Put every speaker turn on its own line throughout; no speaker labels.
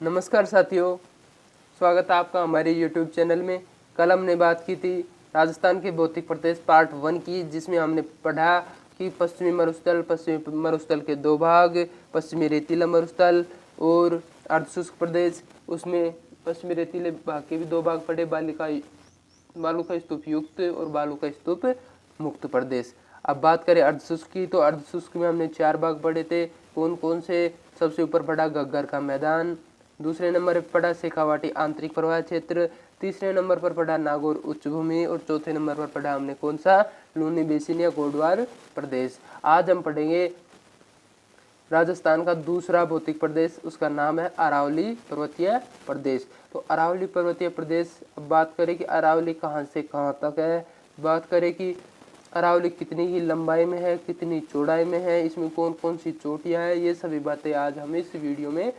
नमस्कार साथियों, स्वागत है आपका हमारे YouTube चैनल में। कल हमने बात की थी राजस्थान के भौतिक प्रदेश पार्ट 1 की, जिसमें हमने पढ़ा कि पश्चिमी मरुस्थल के दो भाग, पश्चिमी रेतीला मरुस्थल और अर्धशुष्क प्रदेश। उसमें पश्चिमी रेतीले भाग के भी दो भाग पढ़े, बालू का स्तूप युक्त और बालू का स्तूप मुक्त प्रदेश। अब बात करें अर्धशुष्क की, तो अर्धशुष्क में हमने 4 भाग पढ़े थे। कौन कौन से? सबसे ऊपर पढ़ा घग्गर का मैदान, दूसरे नंबर पर पढ़ा शेखावाटी आंतरिक प्रवाह क्षेत्र, तीसरे नंबर पर पढ़ा नागौर उच्च भूमि और चौथे नंबर पर पढ़ा हमने कौन सा? लूनी बेसिन या गोडवार प्रदेश। आज हम पढ़ेंगे राजस्थान का दूसरा भौतिक प्रदेश, उसका नाम है अरावली पर्वतीय प्रदेश। तो अरावली पर्वतीय प्रदेश, अब बात करें कि अरावली कहाँ से कहाँ तक है, बात करें कि अरावली कितनी ही लंबाई में है, कितनी चौड़ाई में है, इसमें कौन कौन सी चोटियाँ हैं, ये सभी बातें आज हम इस वीडियो में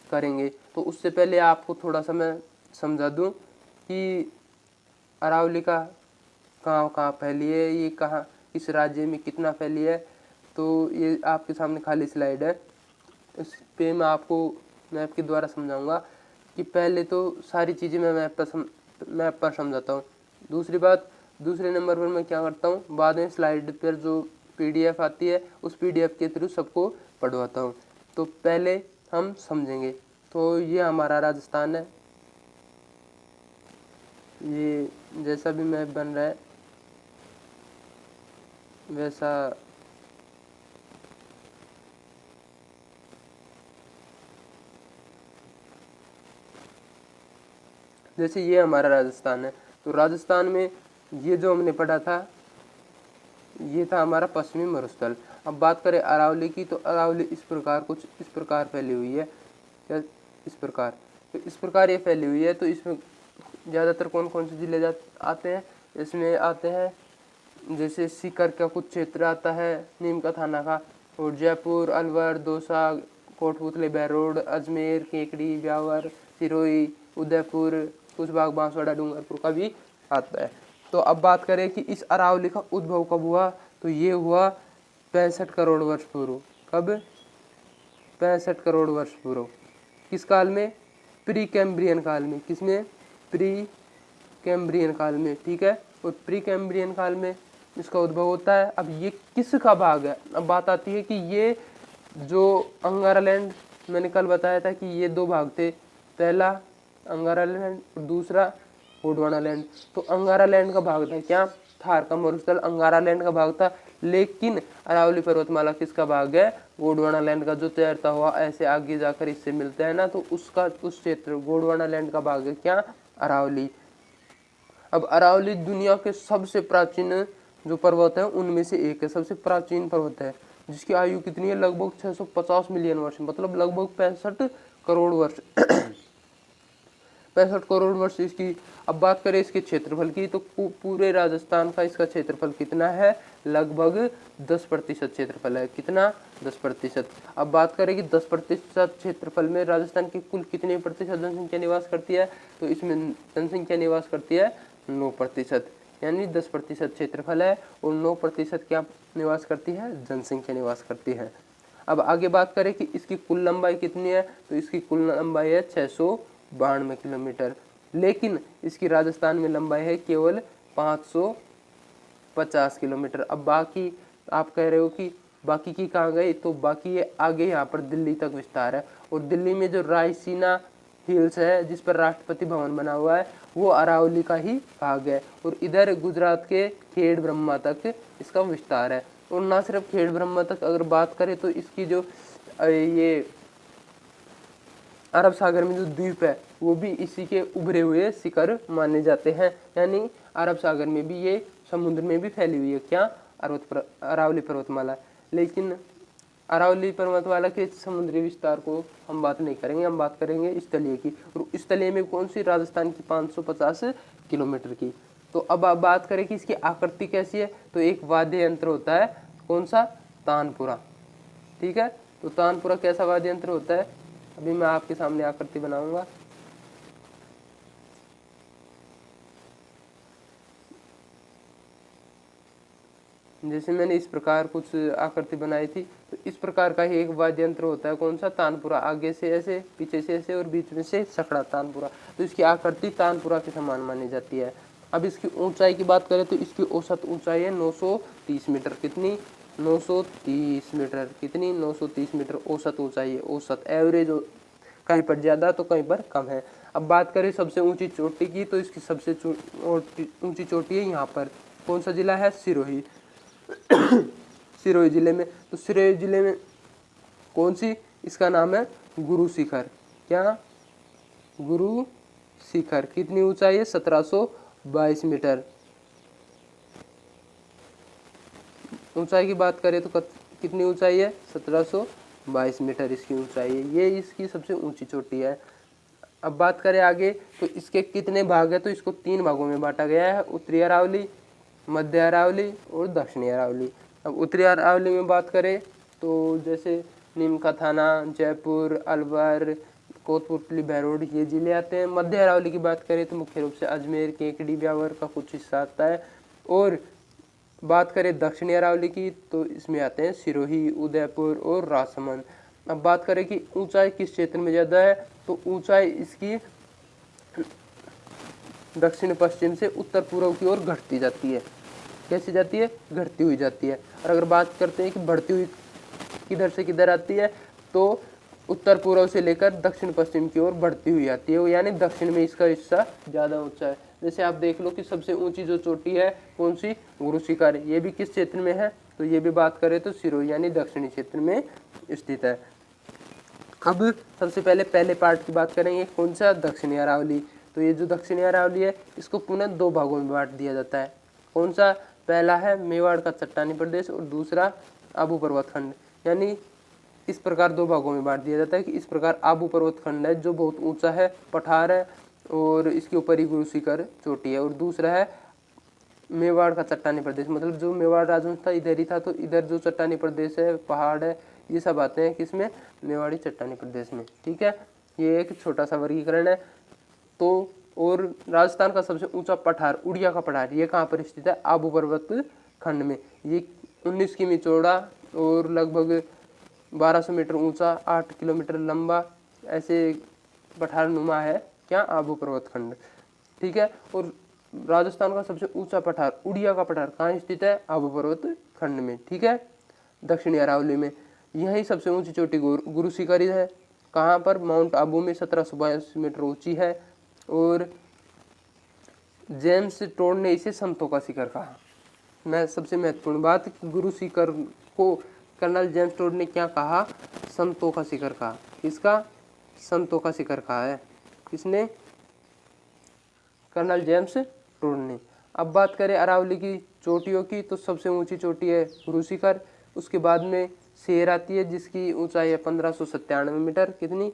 करेंगे। तो उससे पहले आपको थोड़ा सा मैं समझा दूं कि अरावली का कहाँ कहाँ फैली है, ये कहाँ इस राज्य में कितना फैली है। तो ये आपके सामने खाली स्लाइड है, इस पे मैं आपको मैप के द्वारा समझाऊंगा कि पहले तो सारी चीज़ें मैं मैप पर समझाता हूँ। दूसरी बात, दूसरे नंबर पर मैं क्या करता हूँ, बाद में स्लाइड पर जो PDF आती है उस PDF के थ्रू सबको पढ़वाता हूँ। तो पहले हम समझेंगे। तो ये हमारा राजस्थान है, ये जैसा भी मैप बन रहा है वैसा जैसे ये हमारा राजस्थान है। तो राजस्थान में ये जो हमने पढ़ा था ये था हमारा पश्चिमी मरुस्थल। अब बात करें अरावली की, तो अरावली इस प्रकार कुछ इस प्रकार फैली हुई है, या इस प्रकार, तो इस प्रकार ये फैली हुई है। तो इसमें ज़्यादातर कौन कौन से जिले आते हैं? इसमें आते हैं जैसे सीकर का कुछ क्षेत्र आता है, नीम का थाना का, और जयपुर, अलवर, दौसा, कोटपुतली, बहरोड, अजमेर, केकड़ी, ब्यावर, सिरोही, उदयपुर, कुछ भाग बांसवाड़ा, डूंगरपुर का भी आता है। तो अब बात करें कि इस अरावली का उद्भव कब हुआ, तो ये हुआ 65 करोड़ वर्ष पूर्व। कब? 65 करोड़ वर्ष पूर्व। किस काल में? प्री कैम्ब्रियन काल में। किसमें? प्री कैम्ब्रियन काल में, ठीक है। और प्री कैम्ब्रियन काल में इसका उद्भव होता है। अब ये किसका भाग है? अब बात आती है कि ये जो अंगारा लैंड, मैंने कल बताया था कि ये दो भाग थे, पहला अंगारा लैंड और दूसरा गोंडवाना लैंड। तो अंगारा लैंड का भाग था क्या? थार का मरुस्थल अंगारा लैंड का भाग था। लेकिन अरावली पर्वतमाला किसका भाग है? गोंडवाना लैंड का। जो तैरता हुआ ऐसे आगे जाकर इससे मिलता है ना, तो उसका उस क्षेत्र गोंडवाना लैंड का भाग है क्या? अरावली। अब अरावली दुनिया के सबसे प्राचीन जो पर्वत है उनमें से एक है, सबसे प्राचीन पर्वत है, जिसकी आयु कितनी है? लगभग 650 मिलियन वर्ष, मतलब लगभग 65 करोड़ वर्ष 65 करोड़ वर्ष इसकी। अब बात करें इसके क्षेत्रफल की, तो पूरे राजस्थान का इसका क्षेत्रफल कितना है? लगभग 10% क्षेत्रफल है। कितना? 10%। अब बात करें कि 10% क्षेत्रफल में राजस्थान की कुल कितने प्रतिशत जनसंख्या निवास करती है, तो इसमें जनसंख्या निवास करती है 9%, यानी 10% क्षेत्रफल है और 9% क्या निवास करती है? जनसंख्या निवास करती है। अब आगे बात करें कि इसकी कुल लंबाई कितनी है, तो इसकी कुल लंबाई है 692 किलोमीटर, लेकिन इसकी राजस्थान में लंबाई है केवल 550 किलोमीटर। अब बाकी आप कह रहे हो कि बाकी की कहाँ गई, तो बाकी ये आगे यहाँ पर दिल्ली तक विस्तार है। और दिल्ली में जो रायसीना हिल्स है जिस पर राष्ट्रपति भवन बना हुआ है, वो अरावली का ही भाग है। और इधर गुजरात के खेड़ ब्रह्मा तक इसका विस्तार है। और ना सिर्फ खेड़ ब्रह्मा तक अगर बात करें, तो इसकी जो ये अरब सागर में जो द्वीप है वो भी इसी के उभरे हुए शिखर माने जाते हैं। यानी अरब सागर में भी ये समुद्र में भी फैली हुई है क्या? अरावली पर्वतमाला। लेकिन अरावली पर्वतमाला के समुद्री विस्तार को हम बात नहीं करेंगे, हम बात करेंगे स्थलीय की। और स्थलीय में कौन सी? राजस्थान की 550 किलोमीटर की। तो अब आप बात करें कि इसकी आकृति कैसी है, तो एक वाद्य यंत्र होता है, कौन सा? तानपुरा, ठीक है। तो तानपुरा कैसा वाद्य यंत्र होता है, अभी मैं आपके सामने आकृति बनाऊंगा। जैसे मैंने इस प्रकार कुछ आकृति बनाई थी, तो इस प्रकार का ही एक वाद्य यंत्र होता है, कौन सा, तानपुरा। आगे से ऐसे, पीछे से ऐसे और बीच में से सकड़ा, तानपुरा। तो इसकी आकृति तानपुरा के समान मानी जाती है। अब इसकी ऊंचाई की बात करें तो इसकी औसत ऊंचाई है 930 मीटर। कितनी, 930 मीटर। कितनी, 930 मीटर औसत ऊंचाई है। औसत, एवरेज, कहीं पर ज़्यादा तो कहीं पर कम है। अब बात करें सबसे ऊंची चोटी की, तो इसकी सबसे ऊंची चोटी है यहाँ पर, कौन सा जिला है, सिरोही। सिरोही जिले में। तो सिरोही जिले में कौन सी, इसका नाम है गुरु शिखर। क्या, गुरु शिखर। कितनी ऊंचाई है, 1722 मीटर। ऊंचाई की बात करें तो कितनी ऊंचाई है, 1722 मीटर इसकी ऊंचाई है। ये इसकी सबसे ऊंची चोटी है। अब बात करें आगे, तो इसके कितने भाग है, तो इसको 3 भागों में बांटा गया है, उत्तरी अरावली, मध्य अरावली और दक्षिणी अरावली। अब उत्तरी अरावली में बात करें तो जैसे नीमका थाना, जयपुर, अलवर, कोतपुतली, बहरोड, ये जिले आते हैं। मध्य अरावली की बात करें तो मुख्य रूप से अजमेर, केकड़ी, ब्यावर का कुछ हिस्सा आता है। और बात करें दक्षिणी अरावली की, तो इसमें आते हैं सिरोही, उदयपुर और राजसमंद। अब बात करें कि ऊंचाई किस क्षेत्र में ज़्यादा है, तो ऊंचाई इसकी दक्षिण पश्चिम से उत्तर पूर्व की ओर घटती जाती है। कैसी जाती है, घटती हुई जाती है। और अगर बात करते हैं कि बढ़ती हुई किधर से किधर आती है, तो उत्तर पूर्व से लेकर दक्षिण पश्चिम की ओर बढ़ती हुई आती है, यानी दक्षिण में इसका हिस्सा ज़्यादा ऊंचा है। जैसे आप देख लो कि सबसे ऊंची जो चोटी है कौन सी, गुरु शिखर। ये भी किस क्षेत्र में है, तो ये भी बात करें तो सिरोही यानी दक्षिणी क्षेत्र में स्थित है। अब सबसे पहले पार्ट की बात करेंगे, कौन सा, दक्षिणी अरावली। तो ये जो दक्षिणी अरावली है इसको पुनः 2 भागों में बांट दिया जाता है। कौन सा, पहला है मेवाड़ का चट्टानी प्रदेश और दूसरा आबू पर्वत खंड। यानी इस प्रकार 2 भागों में बांट दिया जाता है कि इस प्रकार आबू पर्वत खंड है जो बहुत ऊंचा है, पठार है और इसके ऊपर ही गुरु शिखर चोटी है। और दूसरा है मेवाड़ का चट्टानी प्रदेश, मतलब जो मेवाड़ राजवंश था इधर ही था, तो इधर जो चट्टानी प्रदेश है, पहाड़ है, ये सब आते हैं किसमें, मेवाड़ी चट्टानी प्रदेश में। ठीक है, ये एक छोटा सा वर्गीकरण है। तो और राजस्थान का सबसे ऊंचा पठार, उड़िया का पठार, ये कहाँ पर स्थित है, आबू पर्वत खंड में। ये 19 किमी चौड़ा और लगभग 1200 मीटर ऊंचा, 8 किलोमीटर लंबा, ऐसे पठार नुमा है क्या, आबू पर्वत खंड। ठीक है, और राजस्थान का सबसे ऊंचा पठार, उड़िया का पठार, कहाँ स्थित है, आबू पर्वत खंड में। ठीक है, दक्षिणी अरावली में। यही सबसे ऊंची चोटी गुरु शिखर है, कहाँ पर, माउंट आबू में, 1722 मीटर ऊंची है। और जेम्स टोड ने इसे संतों का शिखर कहा। मैं सबसे महत्वपूर्ण बात, गुरु शिखर को कर्नल जेम्स टोड ने क्या कहा, संतों का शिखर कहा। किसका, संतों का शिखर कहा है, किसने, कर्नल जेम्स टोड ने। अब बात करें अरावली की चोटियों की, तो सबसे ऊंची चोटी है गुरु शिखर, उसके बाद में शेर आती है जिसकी ऊंचाई है 1597 मीटर। कितनी,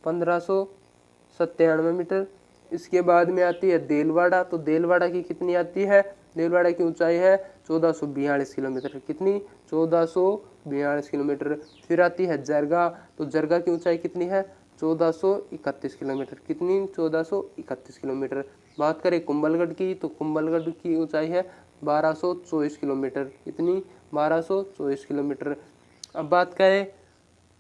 1597 मीटर। इसके बाद में आती है देलवाड़ा, तो देलवाड़ा की कितनी आती है, देलवाड़ा की ऊंचाई है 1442 किलोमीटर। कितनी, 1442 किलोमीटर। फिर आती है जरगा, तो जरगा की ऊंचाई कितनी है, 1431 किलोमीटर। कितनी, 1431 किलोमीटर। बात करें कुंभलगढ़ की, तो कुंभलगढ़ की ऊंचाई है 1224 किलोमीटर। कितनी, 1224 किलोमीटर। अब बात करें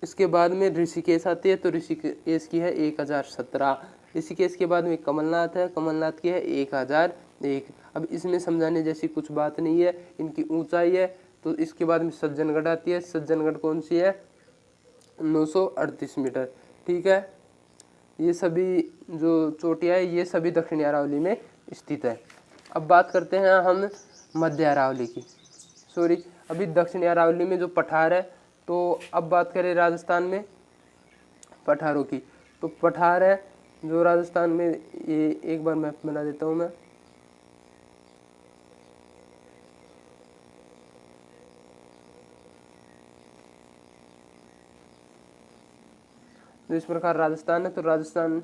इसके बाद में ऋषिकेश आती है, तो ऋषिकेश की है 1017। ऋषिकेश के बाद में कमलनाथ है, कमलनाथ की है 1001। अब इसमें समझाने जैसी कुछ बात नहीं है, इनकी ऊंचाई है। तो इसके बाद में सज्जनगढ़ आती है, सज्जनगढ़ कौन सी है, 938 मीटर। ठीक है, ये सभी जो चोटियाँ है ये सभी दक्षिणी अरावली में स्थित है। अब बात करते हैं हम मध्य अरावली की, सॉरी अभी दक्षिणी अरावली में जो पठार है। तो अब बात करें राजस्थान में पठारों की, तो पठार है जो राजस्थान में, ये एक बार मैप बना देता हूँ मैं। तो इस प्रकार राजस्थान है, तो राजस्थान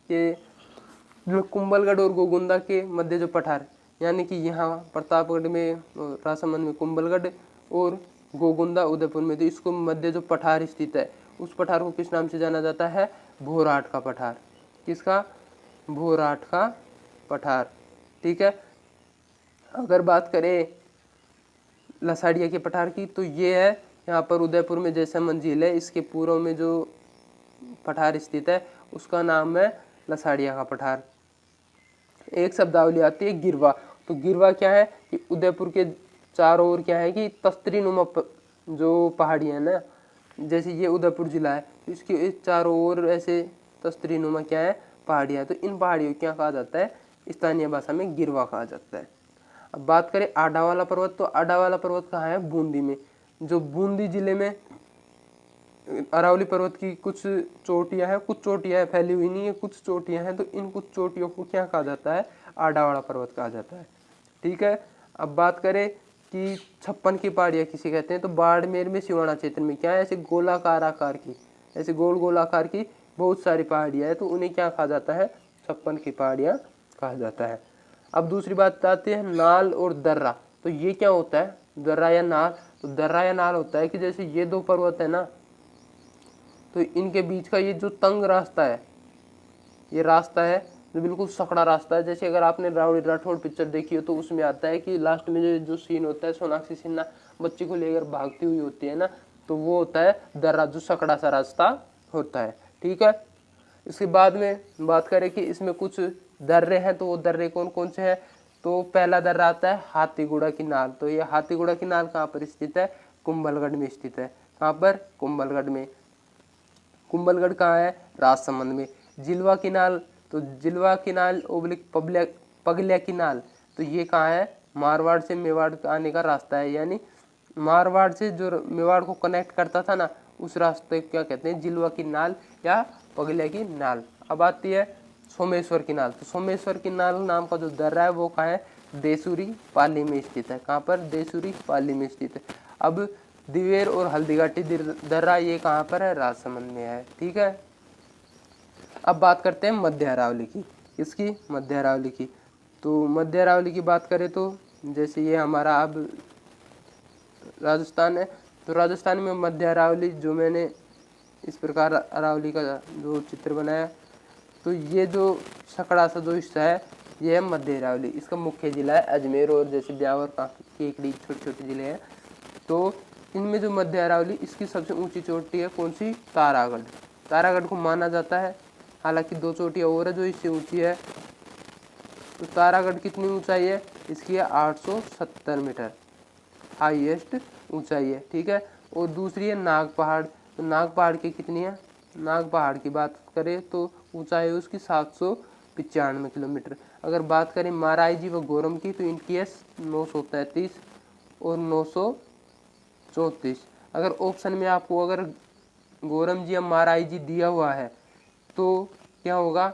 के जो कुंभलगढ़ और गोगुंदा के मध्य जो पठार, यानी कि यहाँ प्रतापगढ़ में, राजसमंद में कुंभलगढ़ और गोगुंदा उदयपुर में, तो इसको मध्य जो पठार स्थित है उस पठार को किस नाम से जाना जाता है, भोराट का पठार। किसका, भोराट का पठार। ठीक है, अगर बात करें लसाड़िया के पठार की। तो ये है यहाँ पर उदयपुर में जैसलमेर झील है, इसके पूर्व में जो पठार स्थित है उसका नाम है लसाड़िया का पठार। एक शब्दावली आती है गिरवा। तो गिरवा क्या है कि उदयपुर के चारों ओर क्या है कि तस्तरी नुमा जो पहाड़ियाँ है ना, जैसे ये उदयपुर जिला है तो इसके इस चारों ओर ऐसे तस्तरी नुमा क्या है पहाड़ियाँ। तो इन पहाड़ियों को क्या कहा जाता है, स्थानीय भाषा में गिरवा कहा जाता है। अब बात करें आडा वाला पर्वत, तो आडा वाला पर्वत कहाँ है, बूंदी में। जो बूंदी जिले में अरावली पर्वत की कुछ चोटियां हैं, कुछ चोटियां फैली हुई नहीं है, कुछ चोटियां हैं, तो इन कुछ चोटियों को क्या कहा जाता है, आडावाड़ा पर्वत कहा जाता है। ठीक है। अब बात करें कि 56 की पहाड़ियाँ किसे कहते हैं, तो बाड़मेर में सिवाना क्षेत्र में क्या है, ऐसे गोलाकार आकार की, ऐसे गोल गोल आकार की बहुत सारी पहाड़ियाँ हैं, तो उन्हें क्या कहा जाता है, 56 की पहाड़ियाँ कहा जाता है। अब दूसरी बात आती है नाल और दर्रा। तो ये क्या होता है, दर्रा या नाल। तो दर्रा या नाल होता है कि जैसे ये दो पर्वत है ना, तो इनके बीच का ये जो तंग रास्ता है, ये रास्ता है जो बिल्कुल सकड़ा रास्ता है। जैसे अगर आपने रावड़ी राठौड़ पिक्चर देखी हो तो उसमें आता है कि लास्ट में जो सीन होता है, सोनाक्षी सिन्हा बच्ची को लेकर भागती हुई होती है ना, तो वो होता है दर्रा, जो सकड़ा सा रास्ता होता है। ठीक है। इसके बाद में बात करें कि इसमें कुछ दर्रे हैं, तो वो दर्रे कौन कौन से हैं, तो पहला दर्रा आता है हाथीगुड़ा की नाल। तो ये हाथीगुड़ा की नाल कहाँ पर स्थित है, कुंभलगढ़ में स्थित है। कहाँ पर, कुंभलगढ़ में। कुंभलगढ़ कहाँ है, राजसमंद में। जिलवा की नाल, तो जिलवा की नाल ओब्लिक पगलिया की नाल, तो ये कहाँ है, मारवाड़ से मेवाड़ आने का रास्ता है, यानी मारवाड़ से जो मेवाड़ को कनेक्ट करता था ना, उस रास्ते को क्या कहते हैं, जिलवा की नाल या पगलिया की नाल। अब आती है सोमेश्वर की नाल। तो सोमेश्वर की नाल नाम का जो दर्रा है वो कहाँ है, देसूरी पाली में स्थित है। कहाँ पर, देसूरी पाली में स्थित है। अब दिवेर और हल्दीघाटी दर्रा ये कहाँ पर है, राजसमंद में है। ठीक है। अब बात करते हैं मध्य अरावली की। किसकी, मध्य अरावली की। तो मध्य अरावली की बात करें तो जैसे ये हमारा अब राजस्थान है, तो राजस्थान में मध्य अरावली, जो मैंने इस प्रकार अरावली का जो चित्र बनाया, तो ये जो सकड़ा सा जो हिस्सा है ये है मध्य अरावली। इसका मुख्य जिला है अजमेर, और जैसे ब्यावर, केकड़ी छोटे छोटे जिले हैं। तो इनमें जो मध्य अरावली, इसकी सबसे ऊंची चोटी है कौन सी, तारागढ़। तारागढ़ को माना जाता है, हालांकि दो चोटियाँ और है जो इससे ऊंची है। तो तारागढ़ कितनी ऊंचाई है, इसकी है 870 मीटर, हाईएस्ट ऊंचाई है। ठीक है। और दूसरी है नाग पहाड़। तो नाग पहाड़ की कितनी है, नाग पहाड़ की बात करें तो ऊंचाई है उसकी 795 किलोमीटर। अगर बात करें माराई जी व गोरम की, तो इनकी है 933 और 934। अगर ऑप्शन में आपको अगर गोरम जी या माराई जी दिया हुआ है तो क्या होगा,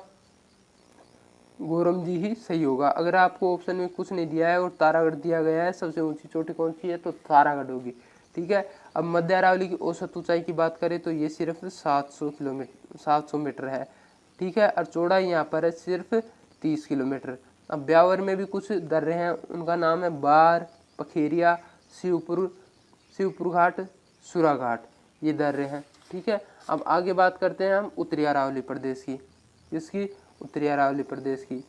गोरम जी ही सही होगा। अगर आपको ऑप्शन में कुछ नहीं दिया है और तारागढ़ दिया गया है, सबसे ऊंची चोटी कौन सी है, तो तारागढ़ होगी। ठीक है। अब मध्य अरावली की औसत ऊंचाई की बात करें तो ये सिर्फ 700 मीटर है। ठीक है। और चौड़ाई यहाँ पर है सिर्फ 30 किलोमीटर। अब ब्यावर में भी कुछ दर्रे हैं, उनका नाम है बार, पखेरिया, शिवपुर घाट, सुरा घाट, ये दर्रे हैं। ठीक है। अब आगे बात करते हैं हम उत्तरी अरावली प्रदेश की। इसकी, उत्तरी अरावली प्रदेश की।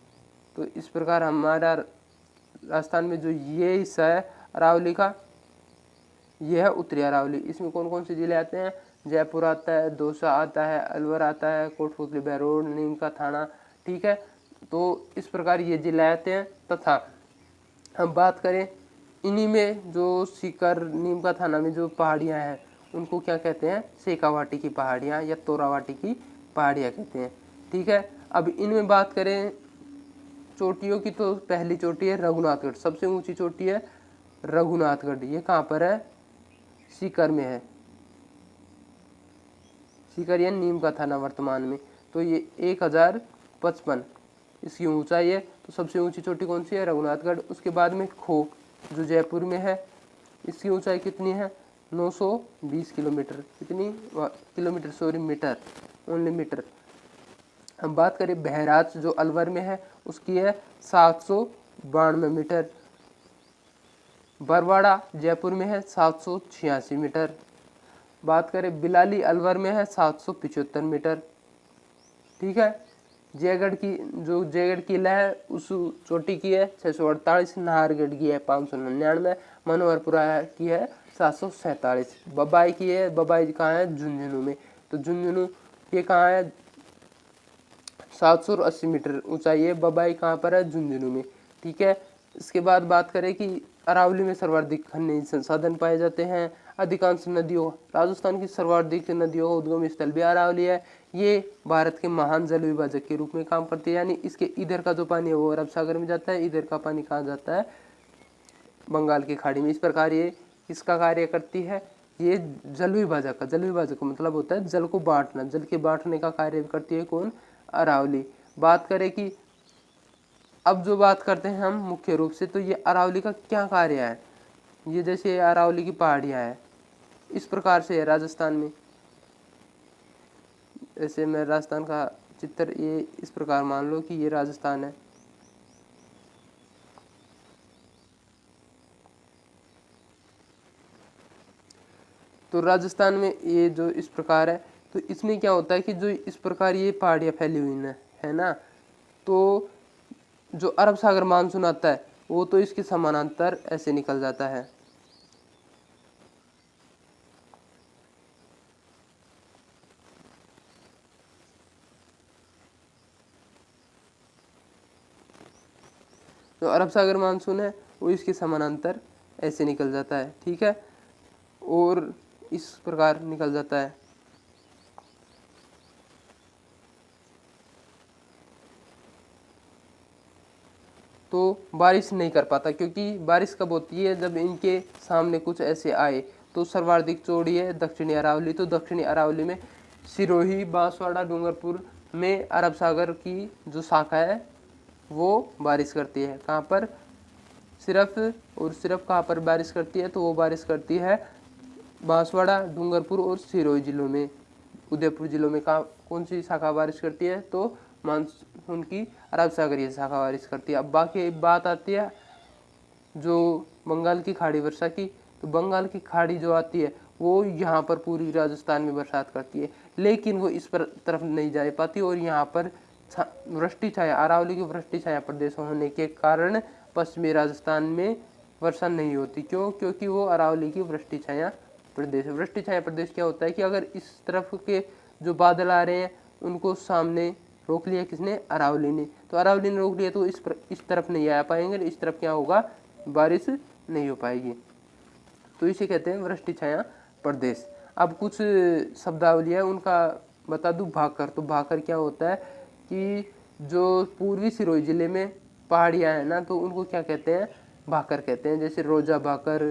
तो इस प्रकार हमारा राजस्थान में जो ये हिस्सा है अरावली का, ये है उत्तरी अरावली। इसमें कौन कौन से जिले आते हैं, जयपुर आता है, दौसा आता है, अलवर आता है, कोटपुतली, बहरोड, नीम का थाना। ठीक है। तो इस प्रकार ये जिले आते हैं। तथा हम बात करें इन्हीं में जो सीकर, नीम का थाना में जो पहाड़ियाँ हैं उनको क्या कहते हैं, शेखावाटी की पहाड़ियाँ या तोरावाटी की पहाड़ियाँ कहते हैं। ठीक है। अब इनमें बात करें चोटियों की, तो पहली चोटी है रघुनाथगढ़, सबसे ऊंची चोटी है रघुनाथगढ़। ये कहाँ पर है, सीकर में है। सीकर या नीम का थाना वर्तमान में। तो ये 1055 इसकी ऊंचाई है। तो सबसे ऊंची चोटी कौन सी है, रघुनाथगढ़। उसके बाद में खोक जो जयपुर में है, इसकी ऊंचाई कितनी है, 920 किलोमीटर। कितनी kilometre, sorry metre, only metre. हम बात करें बहराच जो अलवर में है, उसकी है 792 मीटर। बरवाड़ा जयपुर में है 786 मीटर। बात करें बिलाली अलवर में है 775 मीटर। ठीक है। जयगढ़ की जो जयगढ़ किला है उस चोटी की है 648, नाहरगढ़ की है 599, मनोहरपुरा की है 747, बबाई की है, बबाई कहाँ है झुंझुनू में, तो झुंझुनू ये कहाँ है 780 मीटर ऊंचाई है, बबाई कहाँ पर है झुंझुनू में। ठीक है, इसके बाद बात करें कि अरावली में सर्वाधिक खनिज संसाधन पाए जाते हैं। अधिकांश नदियों, राजस्थान की सर्वाधिक नदियों का उद्गम स्थल भी अरावली है। ये भारत के महान जल विभाजक के रूप में काम करती है, यानी इसके इधर का जो पानी है वो अरब सागर में जाता है, इधर का पानी कहाँ जाता है बंगाल की खाड़ी में। इस प्रकार ये किसका कार्य करती है, ये जल विभाजक का, जल विभाजक का मतलब होता है जल को बांटना, जल के बांटने का कार्य करती है कौन, अरावली। बात करें कि अब जो बात करते हैं हम मुख्य रूप से, तो ये अरावली का क्या कार्य है, ये जैसे अरावली की पहाड़ियाँ है इस प्रकार से है राजस्थान में, जैसे मैं राजस्थान का चित्र ये इस प्रकार मान लो कि ये राजस्थान है, तो राजस्थान में ये जो इस प्रकार है, तो इसमें क्या होता है कि जो इस प्रकार ये पहाड़ियाँ फैली हुई है ना, तो जो अरब सागर मानसून आता है वो तो इसके समानांतर ऐसे निकल जाता है। जो अरब सागर मानसून है वो इसके समानांतर ऐसे निकल जाता है। ठीक है, और इस प्रकार निकल जाता है। तो बारिश नहीं कर पाता, क्योंकि बारिश कब होती है जब इनके सामने कुछ ऐसे आए। तो सर्वाधिक चौड़ी है दक्षिणी अरावली, तो दक्षिणी अरावली में सिरोही, बांसवाड़ा, डूंगरपुर में अरब सागर की जो शाखा है वो बारिश करती है। कहाँ पर, सिर्फ और सिर्फ कहाँ पर बारिश करती है, तो वो बारिश करती है बांसवाड़ा, डूंगरपुर और सिरोही जिलों में। उदयपुर जिलों में कहाँ कौन सी शाखा बारिश करती है, तो मानसून की अरब सागरीय शाखा बारिश करती है। अब बाकी बात आती है जो बंगाल की खाड़ी वर्षा की, तो बंगाल की खाड़ी जो आती है वो यहाँ पर पूरी राजस्थान में बरसात करती है, लेकिन वो इस पर तरफ नहीं जा पाती, और यहाँ पर वृष्टि छाया, अरावली की वृष्टि छाया प्रदेश होने के कारण पश्चिमी राजस्थान में वर्षा नहीं होती। क्यों, क्योंकि वो अरावली की वृष्टि छाया प्रदेश। वृष्टि छाया प्रदेश क्या होता है कि अगर इस तरफ के जो बादल आ रहे हैं उनको सामने रोक लिया किसने, अरावली ने, तो अरावली ने रोक लिया तो इस तरफ नहीं आ पाएंगे, इस तरफ क्या होगा, बारिश नहीं हो पाएगी, तो इसे कहते हैं वृष्टि छाया प्रदेश। अब कुछ शब्दावली है उनका बता दूं। भाकर, तो भाकर क्या होता है कि जो पूर्वी सिरोही जिले में पहाड़ियाँ हैं ना, तो उनको क्या कहते हैं, भाकर कहते हैं, जैसे रोजा भाकर,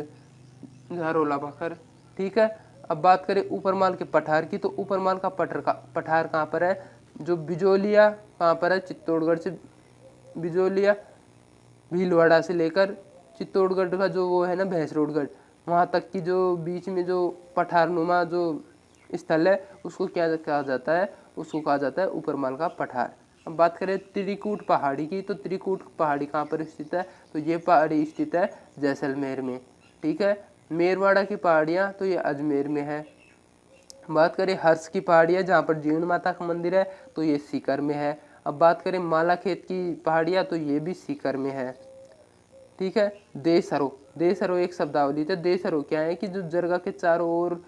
झारोला भाकर। ठीक है, अब बात करें ऊपरमाल के पठार की, तो ऊपरमाल का पठार कहाँ पर है, जो बिजोलिया कहाँ पर है, चित्तौड़गढ़ से बिजोलिया, भीलवाड़ा से लेकर चित्तौड़गढ़ का जो वो है ना भैंसरोडगढ़, वहाँ तक की जो बीच में जो पठारनुमा जो स्थल है उसको क्या कहा जाता है, उसको कहा जाता है ऊपरमाल का पठार। अब बात करें त्रिकूट पहाड़ी की, तो त्रिकूट पहाड़ी कहाँ पर स्थित है, तो ये पहाड़ी स्थित है जैसलमेर में। ठीक है, मेरवाड़ा की पहाड़ियाँ, तो ये अजमेर में है। बात करें हर्ष की पहाड़ियाँ जहाँ पर जीर्ण माता का मंदिर है, तो ये सीकर में है। अब बात करें मालाखेत की पहाड़ियाँ, तो ये भी सीकर में है। ठीक है, देसरो, देसरो एक शब्दावली है। देसरो क्या है कि जो जरगा के चारों ओर,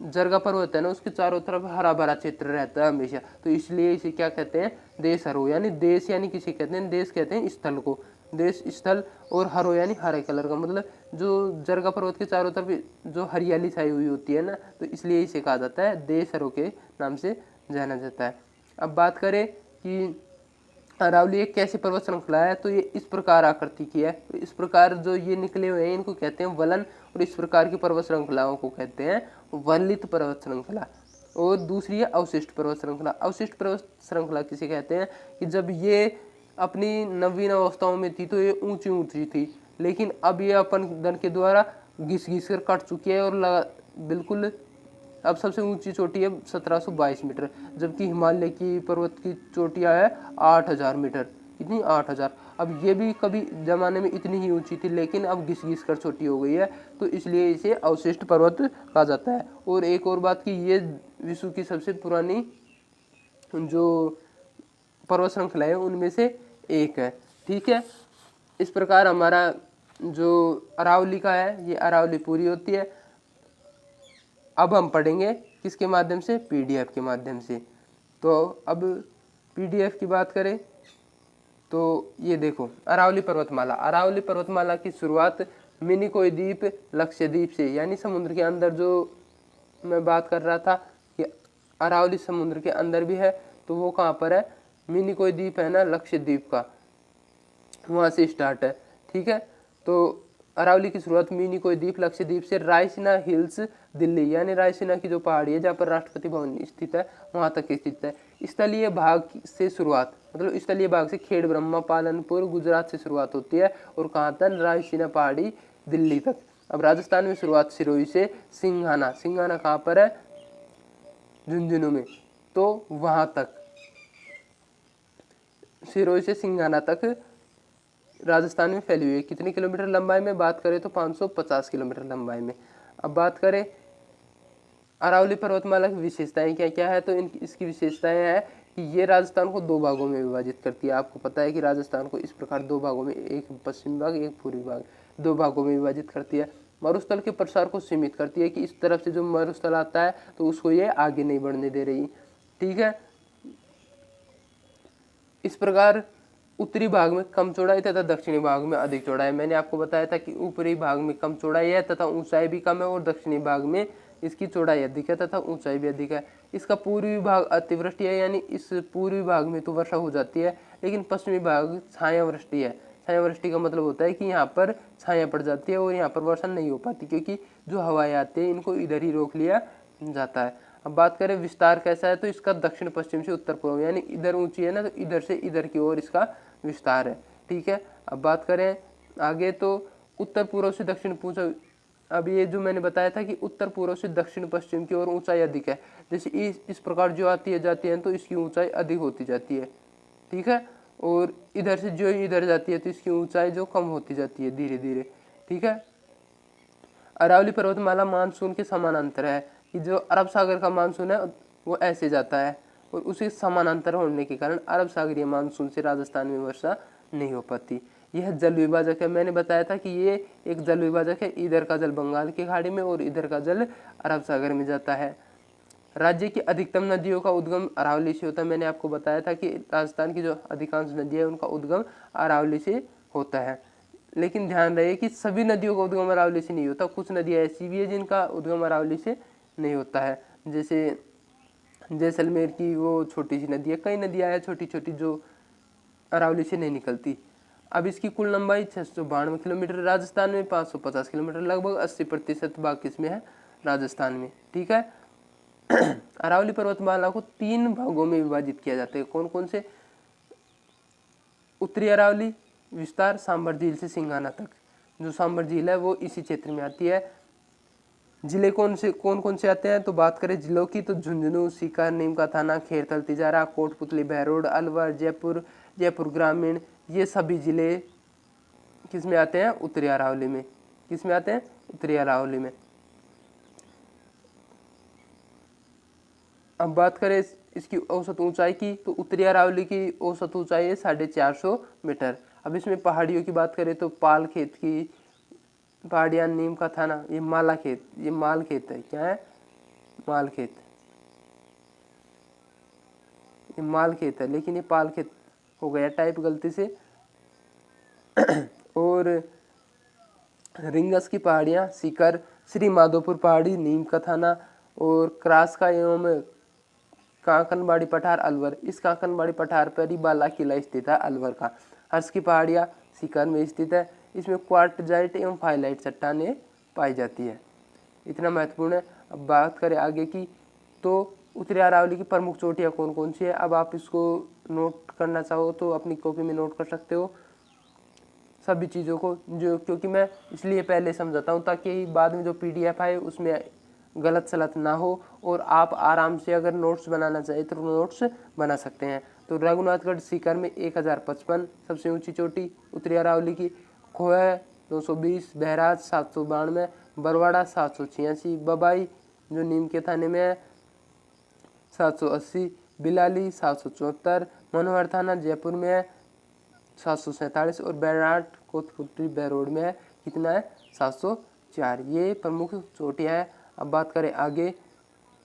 जरगा पर्वत है ना उसके चारों तरफ हरा भरा क्षेत्र रहता है हमेशा, तो इसलिए इसे क्या कहते हैं, देसरो, यानी देश यानी किसे कहते हैं, देश कहते हैं स्थल को, देश स्थल, और हरो यानी हरे कलर का, मतलब जो जरगा पर्वत के चारों तरफ जो हरियाली छाई हुई होती है ना, तो इसलिए इसे कहा जाता है देसरो के नाम से जाना जाता है। अब बात करें कि अरावली एक कैसी पर्वत श्रृंखला है, तो ये इस प्रकार आकृति की है, तो इस प्रकार जो ये निकले हुए हैं इनको कहते हैं वलन, और इस प्रकार की पर्वत श्रृंखलाओं को कहते हैं वलित पर्वत श्रृंखला। और दूसरी है अवशिष्ट पर्वत श्रृंखला। अवशिष्ट पर्वत श्रृंखला किसे कहते हैं कि जब ये अपनी नवीन अवस्थाओं में थी तो ये ऊंची ऊंची थी, लेकिन अब ये अपन दन के द्वारा घिस घिस कर कट चुकी है, और बिल्कुल अब सबसे ऊंची चोटी है 1722 मीटर, जबकि हिमालय की पर्वत की चोटियाँ है 8000 मीटर। कितनी, 8000। अब ये भी कभी जमाने में इतनी ही ऊंची थी, लेकिन अब घिस घिस कर छोटी हो गई है, तो इसलिए इसे अवशिष्ट पर्वत कहा जाता है। और एक और बात कि ये विश्व की सबसे पुरानी जो पर्वत श्रृंखला है उनमें से एक है। ठीक है, इस प्रकार हमारा जो अरावली का है ये अरावली पूरी होती है। अब हम पढ़ेंगे किसके माध्यम से, पीडीएफ के माध्यम से। तो अब पीडीएफ की बात करें तो ये देखो अरावली पर्वतमाला। अरावली पर्वतमाला की शुरुआत मिनिकोय द्वीप लक्षद्वीप से, यानी समुद्र के अंदर, जो मैं बात कर रहा था कि अरावली समुद्र के अंदर भी है, तो वो कहाँ पर है, मिनिकोय द्वीप है ना लक्षद्वीप का, वहाँ से स्टार्ट है। ठीक है, तो अरावली की शुरुआत मिनिकोय द्वीप लक्षद्वीप से रायसीना हिल्स दिल्ली, यानी रायसीना की जो पहाड़ी है जहाँ पर राष्ट्रपति भवन स्थित है वहाँ तक स्थित है। स्थलीय भाग से शुरुआत, मतलब स्थलीय भाग से खेड़ ब्रह्मा पालनपुर गुजरात से शुरुआत होती है और कहाँ तक, रायसीना पहाड़ी दिल्ली तक। अब राजस्थान में शुरुआत सिरोही से सिंघाना, सिंघाना कहाँ पर है, झुंझुनू में, तो वहाँ तक सिरोही से सिंघाना तक राजस्थान में फैली हुई है। कितने किलोमीटर लंबाई में बात करें तो 550 किलोमीटर लंबाई में। अब बात करें अरावली पर्वतमाला की विशेषताएं क्या क्या है, तो इसकी विशेषताएं है कि ये राजस्थान को दो भागों में विभाजित करती है। आपको पता है कि राजस्थान को इस प्रकार दो भागों में, एक पश्चिमी भाग एक पूर्वी भाग, दो भागों में विभाजित करती है। मरुस्थल के प्रसार को सीमित करती है कि इस तरफ से जो मरुस्थल आता है तो उसको ये आगे नहीं बढ़ने दे रही। ठीक है, इस प्रकार उत्तरी भाग में कम चौड़ाई तथा दक्षिणी भाग में अधिक चौड़ाई। मैंने आपको बताया था कि ऊपरी भाग में कम चौड़ाई है तथा ऊंचाई भी कम है, और दक्षिणी भाग में इसकी चौड़ाई अधिक है तथा ऊंचाई भी अधिक है। इसका पूर्वी भाग अतिवृष्टि है, यानी इस पूर्वी भाग में तो वर्षा हो जाती है, लेकिन पश्चिमी भाग छायावृष्टि है। छायावृष्टि का मतलब होता है कि यहाँ पर छाया पड़ जाती है और यहाँ पर वर्षा नहीं हो पाती, क्योंकि जो हवाएं आती है इनको इधर ही रोक लिया जाता है। अब बात करें विस्तार कैसा है, तो इसका दक्षिण पश्चिम से उत्तर पूर्व, यानी इधर ऊंची है ना, तो इधर से इधर की ओर इसका विस्तार है। ठीक है, अब बात करें आगे तो उत्तर पूर्व से दक्षिण पूर्व। अब ये जो मैंने बताया था कि उत्तर पूर्व से दक्षिण पश्चिम की ओर ऊंचाई अधिक है, जैसे इस प्रकार जो आती है जाती है तो इसकी ऊंचाई अधिक होती जाती है। ठीक है, और इधर से जो इधर जाती है तो इसकी ऊंचाई जो कम होती जाती है धीरे धीरे। ठीक है, अरावली पर्वतमाला मानसून के समानांतर है, कि जो अरब सागर का मानसून है वो ऐसे जाता है, और उसी समानांतर होने के कारण अरब सागरीय मानसून से राजस्थान में वर्षा नहीं हो पाती। यह जल विभाजक है, मैंने बताया था कि ये एक जल विभाजक है, इधर का जल बंगाल की खाड़ी में और इधर का जल अरब सागर में जाता है। राज्य की अधिकतम नदियों का उद्गम अरावली से होता है। मैंने आपको बताया था कि राजस्थान की जो अधिकांश नदियाँ है उनका उद्गम अरावली से होता है, लेकिन ध्यान रहे कि सभी नदियों का उद्गम अरावली से नहीं होता। कुछ नदियाँ ऐसी भी है जिनका उद्गम अरावली से नहीं होता है, जैसे जैसलमेर की वो छोटी सी नदी है, कई नदियाँ हैं छोटी छोटी जो अरावली से नहीं निकलती। अब इसकी कुल लंबाई 692 किलोमीटर, राजस्थान में 550 किलोमीटर, लगभग 80% भाग किसमें है, राजस्थान में। ठीक है, अरावली पर्वतमाला को 3 भागों में विभाजित किया जाता है। कौन कौन से, उत्तरी अरावली विस्तार सांबर झील से सिंघाना तक, जो सांबर झील है वो इसी क्षेत्र में आती है। जिले कौन कौन से आते हैं, तो बात करें जिलों की तो झुंझुनू, सीकर, नीम का थाना, खेरथल, तिजारा, कोटपुतली, बहरोड, अलवर, जयपुर, जयपुर ग्रामीण, ये सभी जिले किस में आते हैं, उत्तरी अरावली में। किस में आते हैं, उत्तरी अरावली में। अब बात करें इसकी औसत ऊंचाई की, तो उत्तरी अरावली की औसत ऊंचाई है 450 मीटर। अब इसमें पहाड़ियों की बात करें तो पाल खेत की पहाड़ियाँ, नीम का थाना, ये माला खेत, ये माल खेत है, क्या है, माल खेत, ये माल खेत है, लेकिन ये पाल खेत हो गया टाइप गलती से। और रिंगस की पहाड़ियाँ, सीकर, श्री माधोपुर पहाड़ी, नीम का थाना, और क्रास का एवं कांकनबाड़ी पठार अलवर। इस कांकनबाड़ी पठार पर ही बाला किला स्थित है अलवर का। हर्ष की पहाड़ियाँ सीकर में स्थित है, इसमें क्वार्टजाइट एवं फाइलाइट चट्टानें पाई जाती है। इतना महत्वपूर्ण है। अब बात करें आगे की, तो उत्तरी अरावली की प्रमुख चोटियाँ कौन कौन सी है। अब आप इसको नोट करना चाहो तो अपनी कॉपी में नोट कर सकते हो सभी चीज़ों को, जो क्योंकि मैं इसलिए पहले समझाता हूँ ताकि बाद में जो पीडीएफ आए उसमें गलत सलत ना हो, और आप आराम से अगर नोट्स बनाना चाहे तो नोट्स बना सकते हैं। तो रघुनाथगढ़ सीकर में 1055 सबसे ऊंची चोटी उत्तरी अरावली की, खोह 220, बहराज 792, बरवाड़ा 786, बबाई जो नीम के थाने में है 780, बिलाली 774, मनोहर थाना जयपुर में है 747 और बैराट कोतपुतली बैरोड में है कितना है 704। ये प्रमुख चोटियाँ हैं। अब बात करें आगे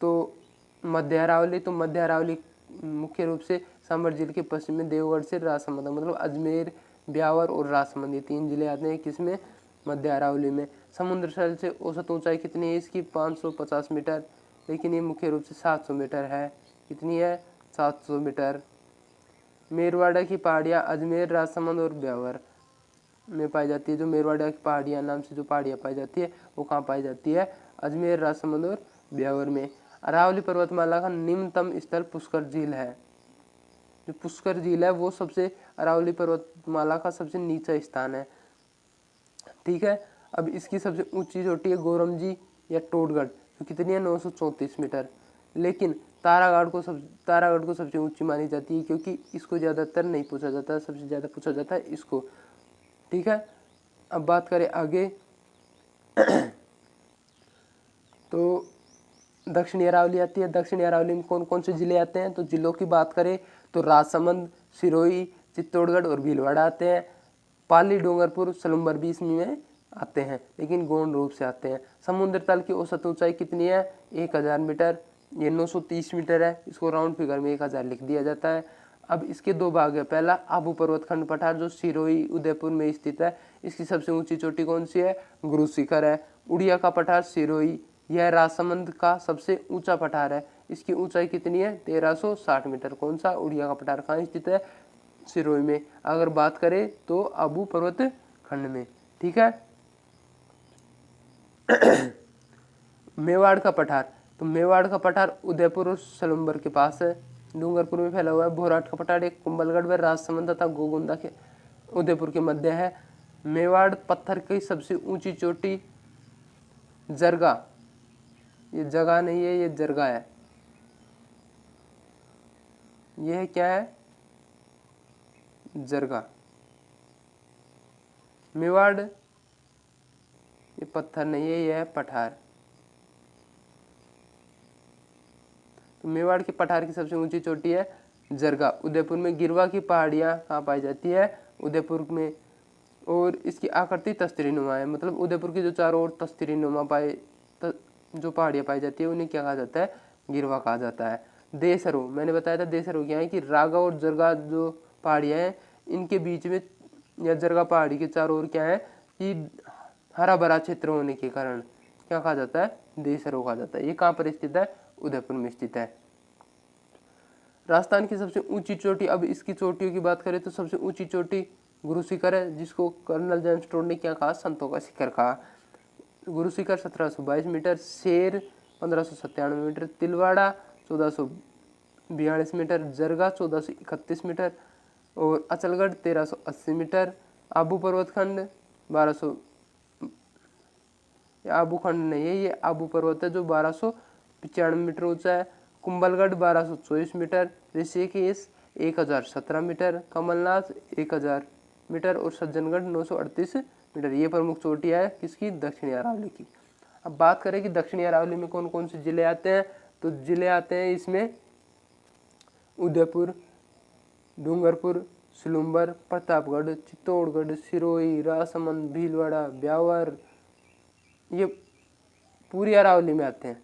तो मध्य अरावली, तो मध्य अरावली मुख्य रूप से सागर जिले के पश्चिम में देवगढ़ से राजसमंद मतलब अजमेर, ब्यावर और राजसमंद ये 3 जिले आते हैं किसमें, मध्य अरावली में। समुद्र तल से औसत ऊंचाई कितनी है इसकी 550 मीटर, लेकिन ये मुख्य रूप से 700 मीटर है। कितनी है 700 मीटर। मेरवाड़ा की पहाड़ियाँ अजमेर, राजसमंद और ब्यावर में पाई जाती है। जो मेरवाड़ा की पहाड़ियाँ नाम से जो पहाड़ियाँ पाई जाती है वो कहाँ पाई जाती है, अजमेर, राजसमंद और ब्यावर में। अरावली पर्वतमाला का निम्नतम स्थल पुष्कर झील है। जो पुष्कर झील है वो सबसे अरावली पर्वतमाला का सबसे नीचा स्थान है। ठीक है, अब इसकी सबसे ऊंची चोटी है गोरमजी या टोडगढ़ जो कितनी है 934 मीटर, लेकिन तारागढ़ को सबसे ऊंची मानी जाती है क्योंकि इसको ज़्यादातर नहीं पूछा जाता, सबसे ज़्यादा पूछा जाता है इसको। ठीक है, अब बात करें आगे तो दक्षिणी अरावली आती है। दक्षिणी अरावली में कौन कौन से जिले आते हैं, तो जिलों की बात करें तो राजसमंद, सिरोही, चित्तौड़गढ़ और भीलवाड़ा आते हैं। पाली, डूंगरपुर, सलूम्बर भी इसमें आते हैं लेकिन गौण रूप से आते हैं। समुद्र तल की औसत ऊंचाई कितनी है 1000 मीटर, ये 930 मीटर है, इसको राउंड फिगर में 1000 लिख दिया जाता है। अब इसके 2 भाग है, पहला आबू पर्वतखंड पठार जो सिरोही उदयपुर में स्थित है, इसकी सबसे ऊंची चोटी कौन सी है, गुरु शिखर है। उड़िया का पठार सिरोही, यह राजसमंद का सबसे ऊंचा पठार है, इसकी ऊंचाई कितनी है 1360 मीटर। कौन सा, उड़िया का पठार कहाँ स्थित है, सिरोही में। अगर बात करें तो आबू पर्वत खंड में। ठीक है मेवाड़ का पठार, तो मेवाड़ का पठार उदयपुर और सलूम्बर के पास है, डूंगरपुर में फैला हुआ है। भोराट का पठार एक कुंभलगढ़ व राजसमंद तथा गोगुंदा के उदयपुर के मध्य है। मेवाड़ पत्थर की सबसे ऊंची चोटी जरगा, ये जगह नहीं है ये जरगा है, यह क्या है जरगा। मेवाड़ ये पत्थर नहीं है, यह है पठार। तो मेवाड़ के पठार की सबसे ऊंची चोटी है जरगा। उदयपुर में गिरवा की पहाड़ियाँ कहाँ पाई जाती है, उदयपुर में, और इसकी आकृति तस्तरी नुमा है, मतलब उदयपुर की जो चारों ओर तस्तरी नुमा जो पहाड़ियाँ पाई जाती है उन्हें क्या कहा जाता है, गिरवा कहा जाता है। देसरो, मैंने बताया था देसरो क्या है कि रागा और जरगा जो पहाड़ियाँ हैं इनके बीच में या जरगा पहाड़ी के चारों ओर क्या है कि हरा भरा क्षेत्र होने के कारण क्या कहा जाता है, देसरो कहा जाता है। ये कहाँ पर स्थित है, उदयपुर में स्थित है। राजस्थान की सबसे ऊंची चोटी, अब इसकी चोटियों की बात करें तो सबसे ऊंची चोटी गुरु शिखर है जिसको कर्नल जेम्स टोड ने क्या कहा, संतों का शिखर कहा। गुरु शिखर 1722 मीटर, शेर 1597 मीटर, तिलवाड़ा 1442 मीटर, जरगा 1431 मीटर और अचलगढ़ 1380 मीटर। आबू पर्वतखंड 1200, आबू खंड नहीं है ये आबू पर्वत है जो 1295 मीटर ऊंचा है। Kumbhalgarh 1224 metre, Rishikesh 1017 metre, Kamalnath 1000 metre और सज्जनगढ़ 938 मीटर। ये प्रमुख चोटियाँ है किसकी, दक्षिणी अरावली की। अब बात करें कि दक्षिणी अरावली में कौन कौन से जिले आते हैं, तो जिले आते हैं इसमें उदयपुर, डूंगरपुर, सलूम्बर, प्रतापगढ़, चित्तौड़गढ़, सिरोही, राजसमंद, भीलवाड़ा, ब्यावर, ये पूरी अरावली में आते हैं।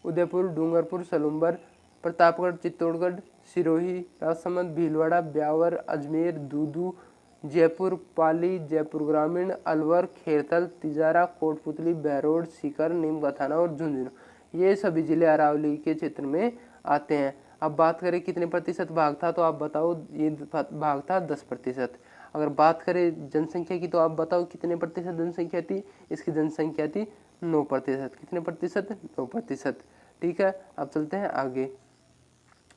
उदयपुर, डूंगरपुर, सलूम्बर, प्रतापगढ़, चित्तौड़गढ़, सिरोही, राजसमंद, भीलवाड़ा, ब्यावर, अजमेर, दूदू, जयपुर, पाली, जयपुर ग्रामीण, अलवर, खेरथल, तिजारा, कोटपुतली, बहरोड, सीकर, नीमकाथाना और झुंझुनू, ये सभी जिले अरावली के क्षेत्र में आते हैं। अब बात करें कितने प्रतिशत भाग था, तो आप बताओ, ये भाग था 10%। अगर बात करें जनसंख्या की तो आप बताओ कितने प्रतिशत जनसंख्या थी, इसकी जनसंख्या थी 9%। कितने प्रतिशत, 9%। ठीक है, अब चलते हैं आगे।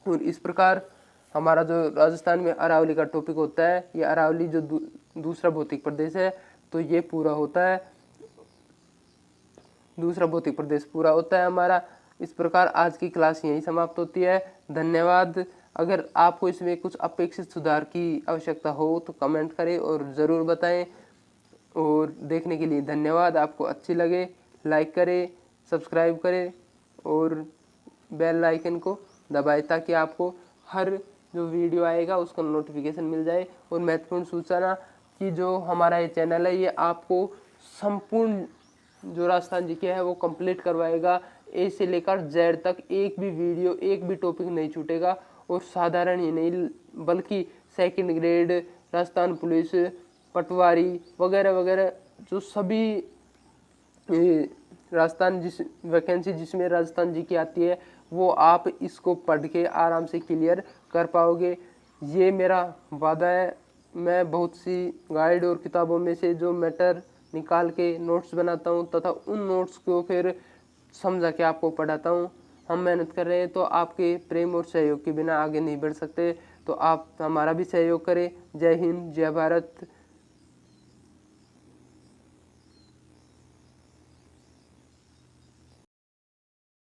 और इस प्रकार हमारा जो राजस्थान में अरावली का टॉपिक होता है, ये अरावली जो दूसरा भौतिक प्रदेश है, तो ये पूरा होता है, दूसरा भौतिक प्रदेश पूरा होता है हमारा। इस प्रकार आज की क्लास यहीं समाप्त होती है। धन्यवाद। अगर आपको इसमें कुछ अपेक्षित सुधार की आवश्यकता हो तो कमेंट करें और ज़रूर बताएं। और देखने के लिए धन्यवाद। आपको अच्छी लगे लाइक करें, सब्सक्राइब करें और बेल आइकन को दबाएं ताकि आपको हर जो वीडियो आएगा उसका नोटिफिकेशन मिल जाए। और महत्वपूर्ण सूचना कि जो हमारा ये चैनल है ये आपको संपूर्ण जो राजस्थान जीके है वो कंप्लीट करवाएगा, ए से लेकर जेड तक। एक भी वीडियो, एक भी टॉपिक नहीं छूटेगा। और साधारण ही नहीं बल्कि सेकंड ग्रेड, राजस्थान पुलिस, पटवारी वगैरह वगैरह जो सभी राजस्थान जिस वैकेंसी जिसमें राजस्थान जी की आती है वो आप इसको पढ़ के आराम से क्लियर कर पाओगे, ये मेरा वादा है। मैं बहुत सी गाइड और किताबों में से जो मैटर निकाल के नोट्स बनाता हूँ तथा उन नोट्स को फिर समझा के आपको पढ़ाता हूँ। हम मेहनत कर रहे हैं तो आपके प्रेम और सहयोग के बिना आगे नहीं बढ़ सकते, तो आप हमारा भी सहयोग करें। जय हिंद, जय भारत।